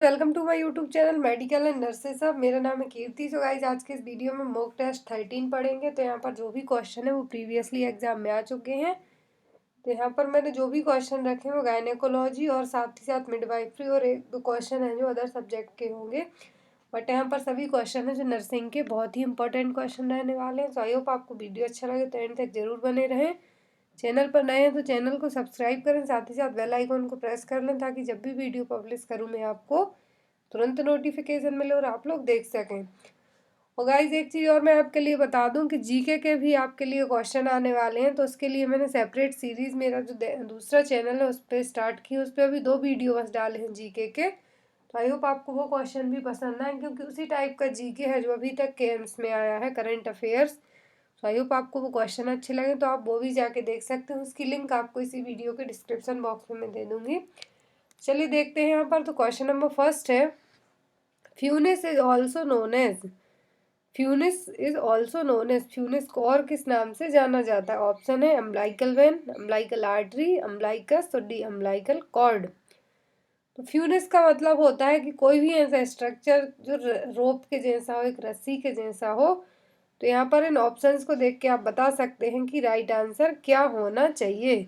Welcome to my YouTube channel medical and nurses. अब मेरा नाम है कीर्ति। सो गाइज आज के इस वीडियो में मॉक टेस्ट 13 पढ़ेंगे। तो यहाँ पर जो भी क्वेश्चन है वो प्रीवियसली एग्जाम में आ चुके हैं। तो यहाँ पर मैंने जो भी क्वेश्चन रखे हैं वो गायनेकोलॉजी और साथ ही साथ मिडवाइफरी और एक दो क्वेश्चन है जो अदर सब्जेक्ट के होंगे। बट यहाँ पर सभी क्वेश्चन है जो नर्सिंग के बहुत ही इंपॉर्टेंट क्वेश्चन रहने वाले हैं। सो आई होप आपको वीडियो अच्छा लगे तो एंड तक जरूर बने रहें। चैनल पर नए हैं तो चैनल को सब्सक्राइब करें, साथ ही साथ बेल आइकन को प्रेस कर लें ताकि जब भी वीडियो पब्लिश करूँ मैं आपको तुरंत नोटिफिकेशन मिले और आप लोग देख सकें। और गाइज एक चीज़ और मैं आपके लिए बता दूं कि जीके के भी आपके लिए क्वेश्चन आने वाले हैं। तो उसके लिए मैंने सेपरेट सीरीज़ मेरा जो दूसरा चैनल है उस पर स्टार्ट की, उस पर अभी 2 वीडियो बस डाले हैं जीके के। तो आई होप आपको वो क्वेश्चन भी पसंद आए क्योंकि उसी टाइप का जीके है जो अभी तक के एम्स में आया है, करंट अफेयर्स। तो आई होप आपको वो क्वेश्चन अच्छे लगे तो आप वो भी जाके देख सकते हैं। उसकी लिंक आपको इसी वीडियो के डिस्क्रिप्शन बॉक्स में मैं दे दूँगी। चलिए देखते हैं यहाँ पर। तो क्वेश्चन नंबर फर्स्ट है, फ्यूनिस इज ऑल्सो नोन एज, फ्यूनिस को और किस नाम से जाना जाता है? ऑप्शन है umbilical when, umbilical artery, umbilicus और डी अम्बिलिकल कॉर्ड। तो फ्यूनिस का मतलब होता है कि कोई भी ऐसा स्ट्रक्चर जो रोप के जैसा हो, एक रस्सी के जैसा हो। तो यहाँ पर इन ऑप्शंस को देख के आप बता सकते हैं कि राइट आंसर क्या होना चाहिए।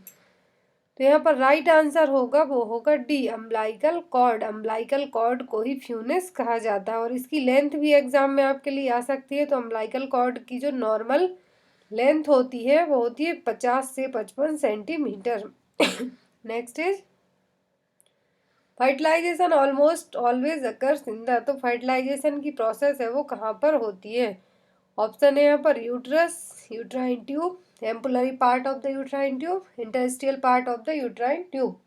तो यहाँ पर राइट आंसर होगा वो होगा D umbilical cord. Umbilical cord को ही फ्यूनिस कहा जाता है और इसकी लेंथ भी एग्जाम में आपके लिए आ सकती है। तो अम्बिलिकल कॉर्ड की जो नॉर्मल लेंथ होती है वो होती है 50 से 55 centimetre. Next is fertilization almost always occurs in the, तो फर्टिलाइजेशन की प्रोसेस है वो कहाँ पर होती है? ऑप्शन है यहाँ पर uterus, uterine tube, ampullary part of the uterine tube, interstitial part of the uterine tube.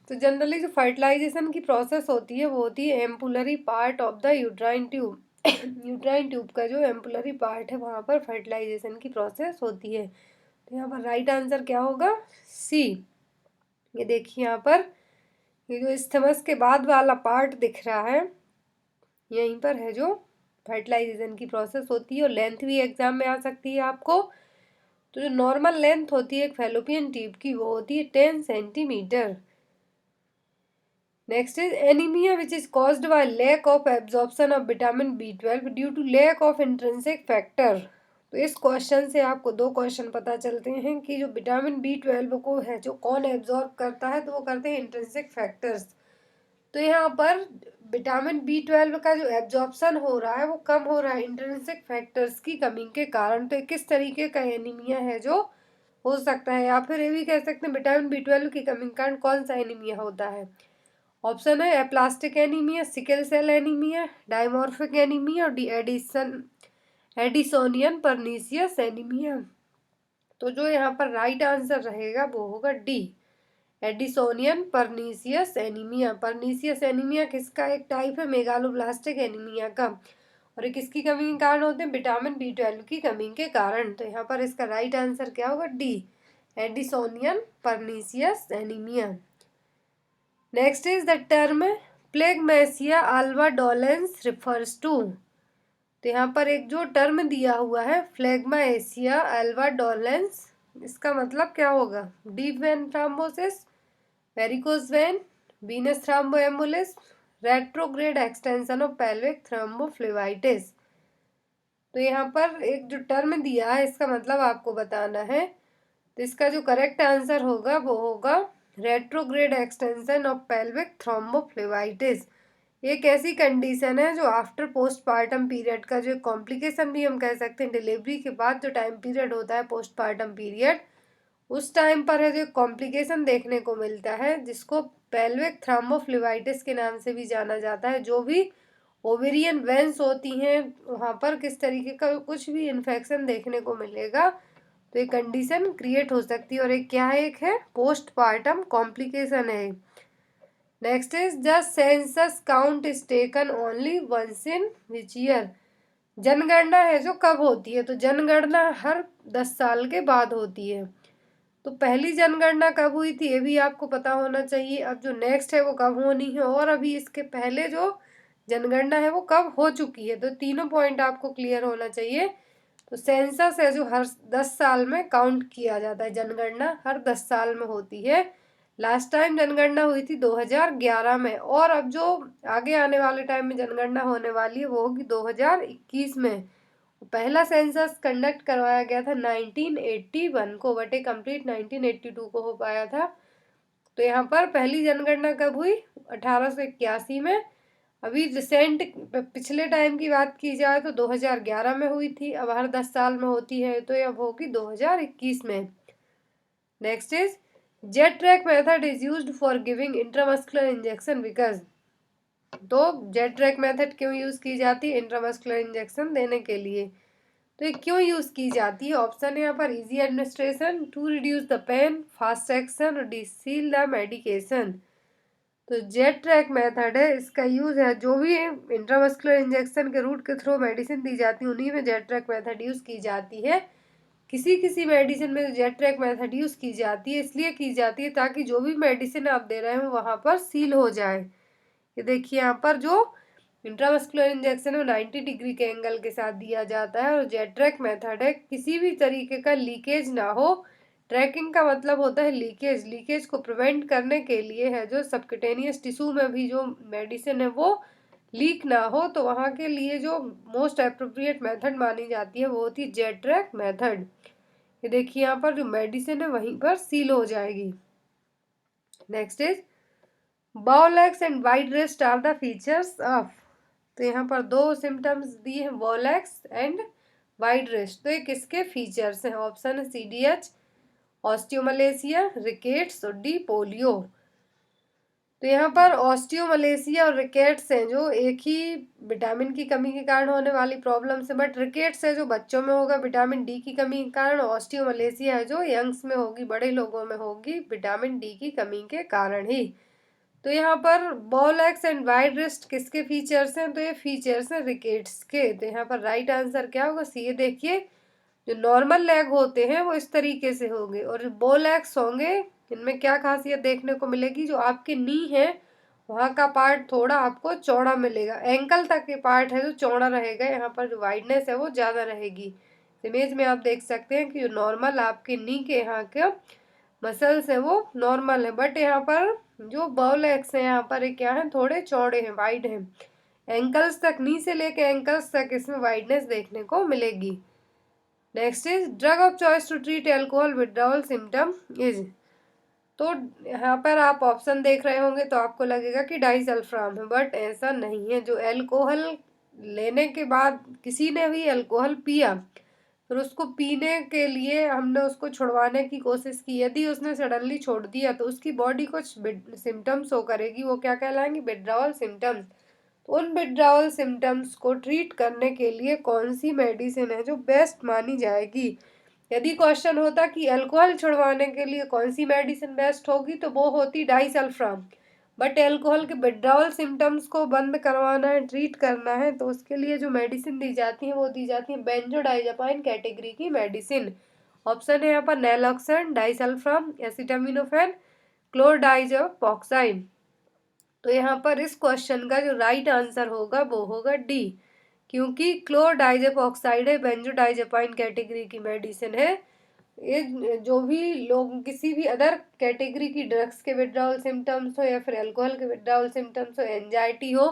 तो जनरली जो फर्टिलाइजेशन की प्रोसेस होती है वो होती है ampullary part of the uterine tube. Uterine tube का जो एम्पुलरी पार्ट है वहाँ पर फर्टिलाइजेशन की प्रोसेस होती है। तो यहाँ पर राइट आंसर क्या होगा? सी। ये देखिए यहाँ पर ये जो इस्थमस के बाद वाला पार्ट दिख रहा है यहीं पर है जो फर्टिलाइजेशन की प्रोसेस होती है। और लेंथ भी एग्जाम में आ सकती है आपको। तो जो नॉर्मल लेंथ होती है एक फैलोपियन ट्यूब की वो होती है 10 centimetre. Next is anaemia which is caused by lack of absorption of vitamin B12 due to lack of intrinsic factor. तो इस क्वेश्चन से आपको 2 क्वेश्चन पता चलते हैं कि जो विटामिन B12 को है जो कौन एब्जॉर्ब करता है, तो वो करते हैं इंट्रिंसिक फैक्टर्स। तो यहाँ पर विटामिन B12 का जो एब्जॉर्प्शन हो रहा है वो कम हो रहा है इंट्रिंसिक फैक्टर्स की कमी के कारण। तो किस तरीके का एनीमिया है जो हो सकता है, या फिर ये भी कह सकते हैं विटामिन B12 की कमी के कारण कौन सा एनीमिया होता है? ऑप्शन है aplastic anaemia, sickle cell anaemia, dimorphic anaemia और एडिसोनियन परनीसियस एनीमिया। तो जो यहाँ पर राइट आंसर रहेगा वो होगा D Addisonian pernicious anaemia. Pernicious anaemia किसका एक टाइप है? मेगालोब्लास्टिक एनीमिया का। और ये किसकी कमी के कारण होते हैं? विटामिन B12 की कमी के कारण। तो यहाँ पर इसका राइट आंसर क्या होगा? D Addisonian pernicious anaemia. Next is the term phlegmasia alba dolens refers to. तो यहाँ पर एक जो टर्म दिया हुआ है फ्लेग्माएसिया अल्वा डोलेंस, इसका मतलब क्या होगा? Deep vein thrombosis, varicose vein, venous thromboembolism, retrograde extension of pelvic thrombophlebitis. तो यहाँ पर एक जो टर्म दिया है इसका मतलब आपको बताना है। तो इसका जो करेक्ट आंसर होगा वो होगा retrograde extension of pelvic thrombophlebitis. एक ऐसी कंडीशन है जो आफ्टर पोस्टपार्टम पीरियड का जो कॉम्प्लिकेशन भी हम कह सकते हैं, डिलीवरी के बाद जो टाइम पीरियड होता है पोस्टपार्टम पीरियड, उस टाइम पर है जो कॉम्प्लिकेशन देखने को मिलता है जिसको पेल्विक थ्रोम्बोफ्लेबाइटिस के नाम से भी जाना जाता है। जो भी ओवेरियन वेंस होती हैं वहाँ पर किस तरीके का कुछ भी इन्फेक्शन देखने को मिलेगा तो एक कंडीशन क्रिएट हो सकती है। और एक क्या है? एक है पोस्टपार्टम कॉम्प्लिकेशन है। Next is the census count is taken only once in which year. जनगणना है जो कब होती है? तो जनगणना हर 10 साल के बाद होती है। तो पहली जनगणना कब हुई थी ये भी आपको पता होना चाहिए। अब जो नेक्स्ट है वो कब होनी है, और अभी इसके पहले जो जनगणना है वो कब हो चुकी है। तो तीनों पॉइंट आपको क्लियर होना चाहिए। तो सेंसस है जो हर 10 साल में काउंट किया जाता है, जनगणना हर 10 साल में होती है। लास्ट टाइम जनगणना हुई थी 2011 में, और अब जो आगे आने वाले टाइम में जनगणना होने वाली है वो होगी 2021 में। पहला सेंसस कंडक्ट करवाया गया था 1981 को, बट ए कंप्लीट 1982 को हो पाया था। तो यहाँ पर पहली जनगणना कब हुई? 1881 में। अभी रिसेंट पिछले टाइम की बात की जाए तो 2011 में हुई थी, अब हर 10 साल में होती है, तो अब होगी 2021 में। Next is jet track method is used for giving intramuscular injection because. तो जेट ट्रैक मेथड क्यों यूज की जाती है? इंट्रामस्कुलर इंजेक्शन देने के लिए। तो ये क्यों यूज की जाती है? ऑप्शन है यहाँ पर easy administration, to reduce the pain, fast action और डिसील द मेडिकेशन। तो जेट ट्रैक मेथड है, इसका यूज है जो भी इंट्रामस्कुलर इंजेक्शन के रूट के थ्रू मेडिसिन दी जाती है उन्हीं में जेट ट्रैक मेथड यूज की जाती है। किसी किसी मेडिसिन में जेट ट्रैक मेथड यूज की जाती है, इसलिए की जाती है ताकि जो भी मेडिसिन आप दे रहे हो वहां पर सील हो जाए। ये देखिए यहाँ पर जो इंट्रामस्कुलर इंजेक्शन है 90 डिग्री के एंगल के साथ दिया जाता है, और जेट ट्रैक मेथड है किसी भी तरीके का लीकेज ना हो। ट्रैकिंग का मतलब होता है लीकेज, लीकेज को प्रिवेंट करने के लिए है जो सबक्यूटेनियस टिश्यू में भी जो मेडिसिन है वो लीक ना हो, तो वहाँ के लिए जो मोस्ट अप्रोप्रिएट मेथड मानी जाती है वो होती है जेट ट्रैक मेथड। ये देखिए यहाँ पर जो मेडिसिन है वहीं पर सील हो जाएगी। Next is bow legs and wide rest are the features of. तो यहाँ पर दो सिम्टम्स दिए हैं, बाउ लेग्स एंड वाइड रेस्ट। तो ये किसके फीचर्स हैं? ऑप्शन है CDH, ऑस्टियोमलेशिया, रिकेट्स और डी पोलियो। तो यहाँ पर ऑस्टियोमलेशिया और रिकेट्स हैं जो एक ही विटामिन की कमी के कारण होने वाली प्रॉब्लम है, बट रिकेट्स है जो बच्चों में होगा विटामिन डी की कमी के कारण, ऑस्टियोमलेशिया है जो यंग्स में होगी, बड़े लोगों में होगी विटामिन डी की कमी के कारण ही। तो यहाँ पर बाउ लेग्स एंड वाइड रिस्ट किसके फीचर्स हैं? तो ये फीचर्स हैं रिकेट्स के। तो यहाँ पर राइट आंसर क्या होगा? सी। ये देखिए जो नॉर्मल लेग होते हैं वो इस तरीके से होंगे, और जो बो लेग्स होंगे इनमें क्या खासियत देखने को मिलेगी? जो आपके नी है वहाँ का पार्ट थोड़ा आपको चौड़ा मिलेगा, एंकल तक के पार्ट है जो चौड़ा रहेगा, यहाँ पर जो वाइडनेस है वो ज़्यादा रहेगी। इमेज में आप देख सकते हैं कि जो नॉर्मल आपके नी के यहाँ के मसल्स है वो नॉर्मल है, बट यहाँ पर जो बो लेग्स है यहाँ पर क्या है? थोड़े चौड़े हैं, वाइड हैं, एंकल्स तक, नी से लेके एंकल्स तक इसमें वाइडनेस देखने को मिलेगी। Next is drug of choice to treat alcohol withdrawal symptom is. तो यहाँ पर आप ऑप्शन देख रहे होंगे तो आपको लगेगा कि डाइसल्फाम है, बट ऐसा नहीं है। जो अल्कोहल लेने के बाद किसी ने भी अल्कोहल पिया, फिर उसको पीने के लिए हमने उसको छुड़वाने की कोशिश की, यदि उसने सडनली छोड़ दिया तो उसकी बॉडी कुछ सिम्टम्स शो करेगी, वो क्या कहलाएंगे? Withdrawal symptoms. उन विड्रॉल सिम्टम्स को ट्रीट करने के लिए कौन सी मेडिसिन है जो बेस्ट मानी जाएगी? यदि क्वेश्चन होता कि अल्कोहल छुड़वाने के लिए कौन सी मेडिसिन बेस्ट होगी तो वो होती डाइसल्फाम, बट अल्कोहल के विड्रॉल सिम्टम्स को बंद करवाना है, ट्रीट करना है, तो उसके लिए जो मेडिसिन दी जाती है वो दी जाती है बेंजोडाइजापाइन कैटेगरी की मेडिसिन। ऑप्शन है यहाँ पर नैलोक्सन, डाइसल्फाम, एसिटामिनोफेन, क्लोरडाइजापॉक्साइन। तो यहाँ पर इस क्वेश्चन का जो राइट आंसर होगा वो होगा डी, क्योंकि क्लोरडाइजेपॉक्साइड है बेंजोडाइजेपाइन कैटेगरी की मेडिसिन है। ये जो भी लोग किसी भी अदर कैटेगरी की ड्रग्स के विड्रॉल सिम्टम्स हो या फिर अल्कोहल के विड्रॉल सिम्टम्स हो, एंजाइटी हो,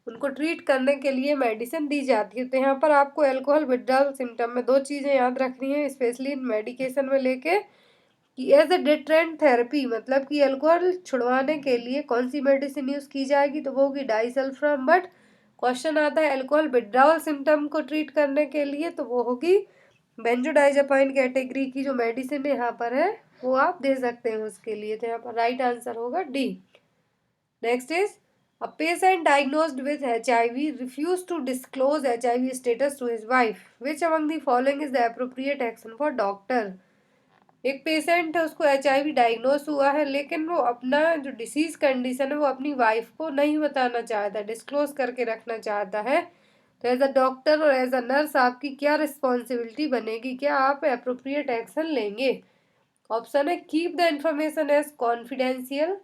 उनको ट्रीट करने के लिए मेडिसिन दी जाती है। तो यहाँ पर आपको अल्कोहल विड्रॉल सिम्टम में दो चीज़ें याद रखनी है, स्पेशली मेडिकेशन में लेके, कि एज अ डिटरेंट थेरेपी, मतलब कि अल्कोहल छुड़वाने के लिए कौन सी मेडिसिन यूज की जाएगी तो वो होगी डाइसल्फाम, बट क्वेश्चन आता है अल्कोहल विड्रॉल सिम्टम को ट्रीट करने के लिए तो वो होगी बेंजोडाइजापाइन कैटेगरी की जो मेडिसिन यहाँ पर है वो आप दे सकते हैं उसके लिए। तो यहाँ पर राइट आंसर होगा D. Next is a patient diagnosed with HIV refused to disclose HIV status to his wife. Which among the following is the appropriate action for doctor? एक पेशेंट है उसको HIV डायग्नोस हुआ है, लेकिन वो अपना जो डिसीज कंडीशन है वो अपनी वाइफ को नहीं बताना चाहता, डिस्क्लोज करके रखना चाहता है। तो एज अ डॉक्टर और एज अ नर्स आपकी क्या रिस्पॉन्सिबिलिटी बनेगी, क्या आप अप्रोप्रिएट एक्शन लेंगे? ऑप्शन है keep the information as confidential,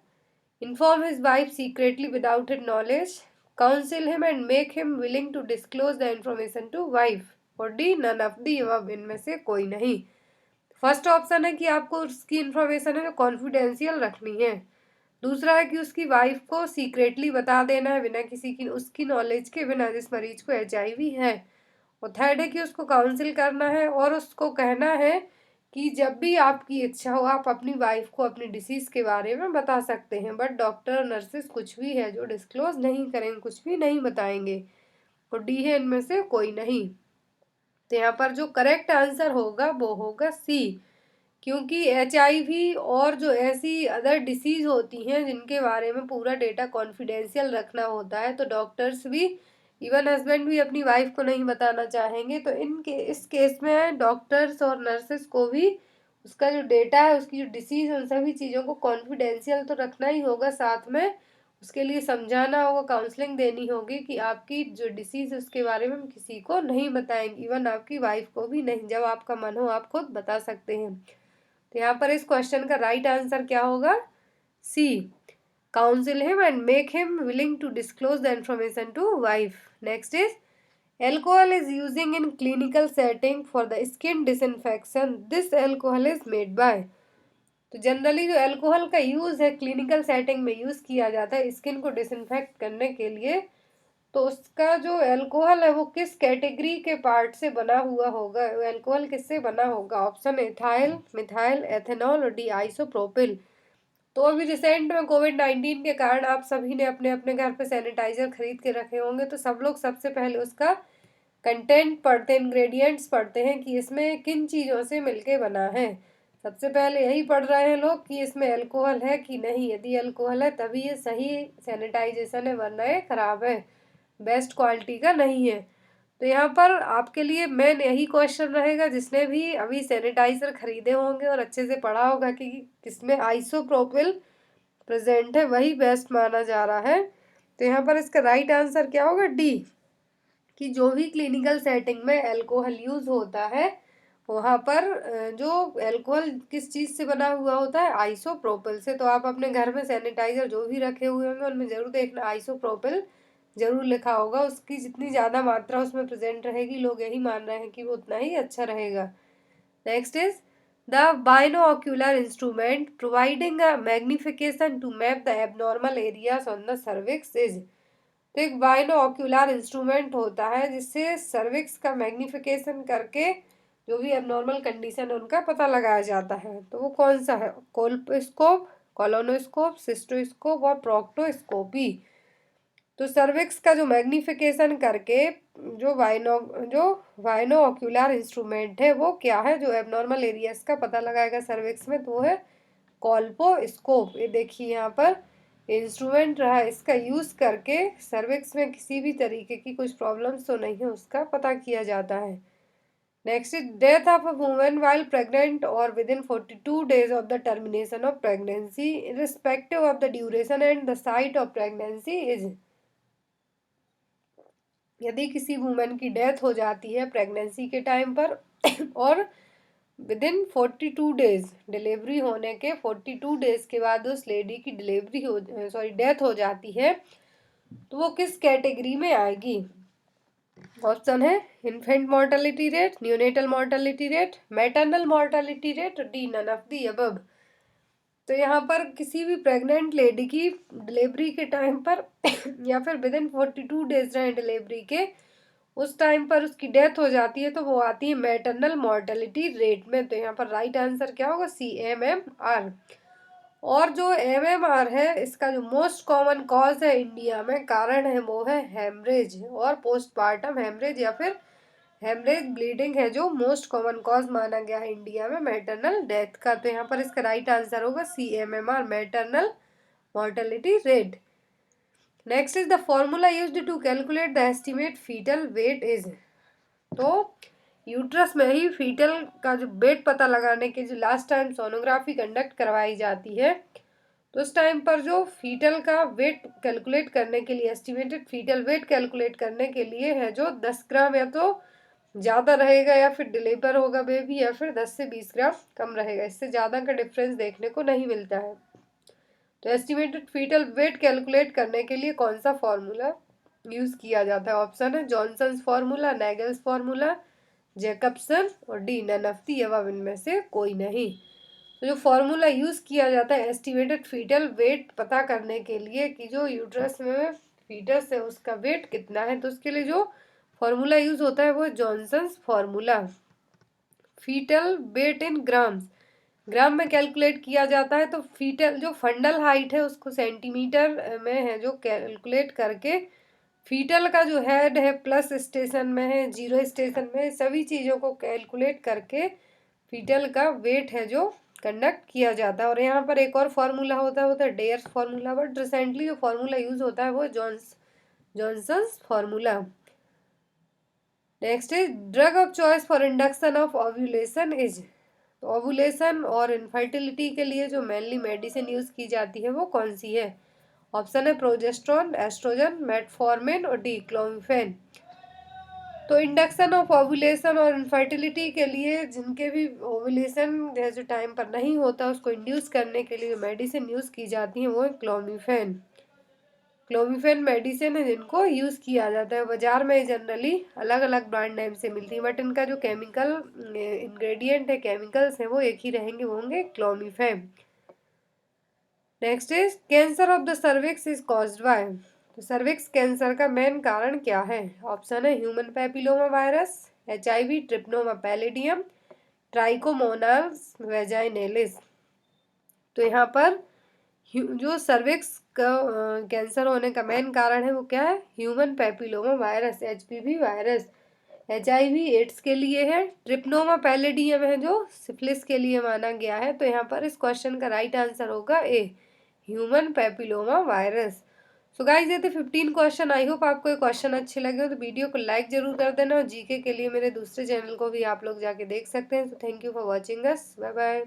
inform his wife secretly without his knowledge, counsel him and make him willing to disclose the information to wife, और D none of the above, इनमें से कोई नहीं। First option है कि आपको उसकी information है जो कॉन्फिडेंशियल रखनी है। दूसरा है कि उसकी वाइफ को सीक्रेटली बता देना है बिना किसी की उसकी नॉलेज के बिना जिस मरीज को HIV है। और थर्ड है कि उसको काउंसिल करना है और उसको कहना है कि जब भी आपकी इच्छा हो आप अपनी वाइफ को अपनी डिसीज के बारे में बता सकते हैं, बट डॉक्टर और नर्सेस कुछ भी है जो डिस्क्लोज नहीं करेंगे, कुछ भी नहीं बताएंगे। और डी है इनमें से कोई नहीं। तो यहाँ पर जो करेक्ट आंसर होगा वो होगा सी, क्योंकि HIV और जो ऐसी अदर डिसीज होती हैं जिनके बारे में पूरा डेटा कॉन्फिडेंशियल रखना होता है, तो डॉक्टर्स भी, इवन हस्बैंड भी अपनी वाइफ को नहीं बताना चाहेंगे। तो इस केस में डॉक्टर्स और नर्सेस को भी उसका जो डेटा है, उसकी जो डिसीज है, उन सभी चीज़ों को कॉन्फिडेंशियल तो रखना ही होगा, साथ में उसके लिए समझाना होगा, काउंसलिंग देनी होगी कि आपकी जो डिसीज है उसके बारे में हम किसी को नहीं बताएंगे, इवन आपकी वाइफ को भी नहीं। जब आपका मन हो आप खुद बता सकते हैं। तो यहाँ पर इस क्वेश्चन का राइट आंसर क्या होगा? C, counsel him and make him willing to disclose the information to wife. Next is alcohol is using in clinical setting for the skin disinfection. This alcohol is made by। तो generally जो alcohol का use है clinical setting में use किया जाता है skin को disinfect करने के लिए, तो उसका जो अल्कोहल है वो किस कैटेगरी के पार्ट से बना हुआ होगा? अल्कोहल किससे बना होगा? ऑप्शन इथाइल, मिथाइल, एथेनॉल और डी आइसोप्रोपिल। तो अभी रिसेंट में कोविड-19 के कारण आप सभी ने अपने अपने घर पे सैनिटाइजर खरीद के रखे होंगे, तो सब लोग सबसे पहले उसका कंटेंट पढ़ते, इंग्रेडिएंट्स पढ़ते हैं कि इसमें किन चीज़ों से मिलके बना है। सबसे पहले यही पढ़ रहे हैं लोग कि इसमें अल्कोहल है कि नहीं। यदि अल्कोहल है तभी ये सही सैनिटाइजेशन है, वरना ये खराब है, बेस्ट क्वालिटी का नहीं है। तो यहाँ पर आपके लिए मेन यही क्वेश्चन रहेगा, जिसने भी अभी सैनिटाइजर खरीदे होंगे और अच्छे से पढ़ा होगा कि किसमें आइसोप्रोपिल प्रेजेंट है, वही बेस्ट माना जा रहा है। तो यहाँ पर इसका राइट आंसर क्या होगा? डी, कि जो भी क्लिनिकल सेटिंग में अल्कोहल यूज होता है वहाँ पर जो अल्कोहल किस चीज़ से बना हुआ होता है? आइसोप्रोपिल से। तो आप अपने घर में सैनिटाइजर जो भी रखे हुए होंगे उनमें जरूर देखना आइसोप्रोपिल जरूर लिखा होगा। उसकी जितनी ज़्यादा मात्रा उसमें प्रेजेंट रहेगी, लोग यही मान रहे हैं कि वो उतना ही अच्छा रहेगा। Next is the binocular instrument providing a magnification to map the abnormal areas on the cervix is. तो एक बाइनोक्यूलर इंस्ट्रूमेंट होता है जिससे सर्विक्स का मैग्निफिकेशन करके जो भी एबनॉर्मल कंडीशन है उनका पता लगाया जाता है। तो वो कौन सा है? कोल्पोस्कोप, कोलोनोस्कोप, सिस्टोस्कोप और प्रोक्टोस्कोपी। तो सर्विक्स का जो मैग्निफिकेशन करके जो बाइनोक्यूलर इंस्ट्रूमेंट है वो क्या है जो एबनॉर्मल एरियाज का पता लगाएगा सर्विक्स में? तो वो है कोल्पोस्कोप। ये देखिए यहाँ पर इंस्ट्रूमेंट रहा, इसका यूज करके सर्विक्स में किसी भी तरीके की कुछ प्रॉब्लम्स तो नहीं है उसका पता किया जाता है। Next is death of a woman while pregnant और within 42 days of the termination of pregnancy irrespective of the duration and the site of pregnancy is. यदि किसी वुमेन की डेथ हो जाती है प्रेगनेंसी के टाइम पर और विद इन 42 डेज, डिलीवरी होने के 42 डेज के बाद उस लेडी की डेथ हो जाती है, तो वो किस कैटेगरी में आएगी? ऑप्शन है infant mortality rate, neonatal mortality rate, maternal mortality rate, D none of the above. तो यहाँ पर किसी भी प्रेग्नेंट लेडी की डिलीवरी के टाइम पर या फिर विद इन 42 डेज रहे डिलीवरी के, उस टाइम पर उसकी डेथ हो जाती है, तो वो आती है मैटरनल मॉर्टेलिटी रेट में। तो यहाँ पर राइट आंसर क्या होगा? CMMR। और जो MMR है इसका जो मोस्ट कॉमन कॉज है इंडिया में, कारण है, वो है हेमरेज और पोस्टमार्टम हेमरेज या फिर हेमरेज ब्लीडिंग है जो मोस्ट कॉमन कॉज माना गया है इंडिया में मैटरनल डेथ का। तो यहाँ पर इसका राइट आंसर होगा CMMR, maternal mortality rate. Next is the formula used to calculate the estimate fetal weight is. तो यूट्रस में ही फीटल का जो वेट पता लगाने के जो लास्ट टाइम सोनोग्राफी कंडक्ट करवाई जाती है, तो उस टाइम पर जो फीटल का वेट कैलकुलेट करने के लिए, एस्टिमेटेड फीटल वेट कैलकुलेट करने के लिए है जो 10 ग्राम या तो ज़्यादा रहेगा या फिर डिलीवर होगा बेबी, या फिर 10 से 20 ग्राम कम रहेगा, इससे ज़्यादा का डिफरेंस देखने को नहीं मिलता है। तो एस्टिमेटेड फीटल वेट कैलकुलेट करने के लिए कौन सा फॉर्मूला यूज़ किया जाता है? ऑप्शन है Johnson's formula, Naegele's formula, Jacobson और D none of the above, इनमें से कोई नहीं। तो जो फॉर्मूला यूज़ किया जाता है एस्टिमेटेड फीटल वेट पता करने के लिए कि जो यूट्रस में फीटस है उसका वेट कितना है, तो उसके लिए जो फॉर्मूला यूज़ होता है वो Johnson's formula. Foetal weight in grams, gram में कैलकुलेट किया जाता है। तो फीटल जो फंडल हाइट है उसको सेंटीमीटर में है जो कैलकुलेट करके, फीटल का जो हेड है प्लस स्टेशन में है, जीरो स्टेशन में है, सभी चीज़ों को कैलकुलेट करके फीटल का वेट है जो कंडक्ट किया जाता है। और यहाँ पर एक और फार्मूला होता है, वो होता है डेयर्स फार्मूला, बट रिसेंटली जो फार्मूला यूज होता है वो Johnson's formula. Next is drug of choice for induction of ovulation is, ovulation और इनफर्टिलिटी के लिए जो मेनली मेडिसिन यूज की जाती है वो कौन सी है? ऑप्शन है प्रोजेस्ट्रॉन, एस्ट्रोजन, मेटफॉर्मिन और डी क्लोमिफेन। तो इंडक्शन ऑफ ओव्यूलेशन और इनफर्टिलिटी के लिए जिनके भी ओव्यूलेशन जो टाइम पर नहीं होता उसको इंड्यूस करने के लिए जो मेडिसिन यूज़ की जाती है वो है क्लोमिफेन। क्लोमिफेन मेडिसिन है जिनको यूज़ किया जाता है। बाजार में जनरली अलग अलग ब्रांड नेम से मिलती है, बट इनका जो केमिकल इंग्रेडिएंट है, केमिकल्स हैं, वो एक ही रहेंगे, वो होंगे clomiphene. Next is cancer of the cervix is caused by, तो सर्विक्स कैंसर का मेन कारण क्या है? ऑप्शन है human papilloma virus, HIV, treponema pallidum, trichomonas vaginalis. तो यहाँ पर जो सर्विक्स का कैंसर होने का मेन कारण है वो क्या है? Human papilloma virus, HPV virus. HIV AIDS के लिए है, ट्रिप्नोमा पैलिडियम है जो सिफिलिस के लिए माना गया है। तो यहाँ पर इस क्वेश्चन का राइट आंसर होगा A, human papilloma virus. So guys ये थे 15 क्वेश्चन। आई होप आपको ये क्वेश्चन अच्छे लगे हो, तो वीडियो को लाइक जरूर कर देना, और जीके के लिए मेरे दूसरे चैनल को भी आप लोग जाके देख सकते हैं। So thank you for watching us, bye bye.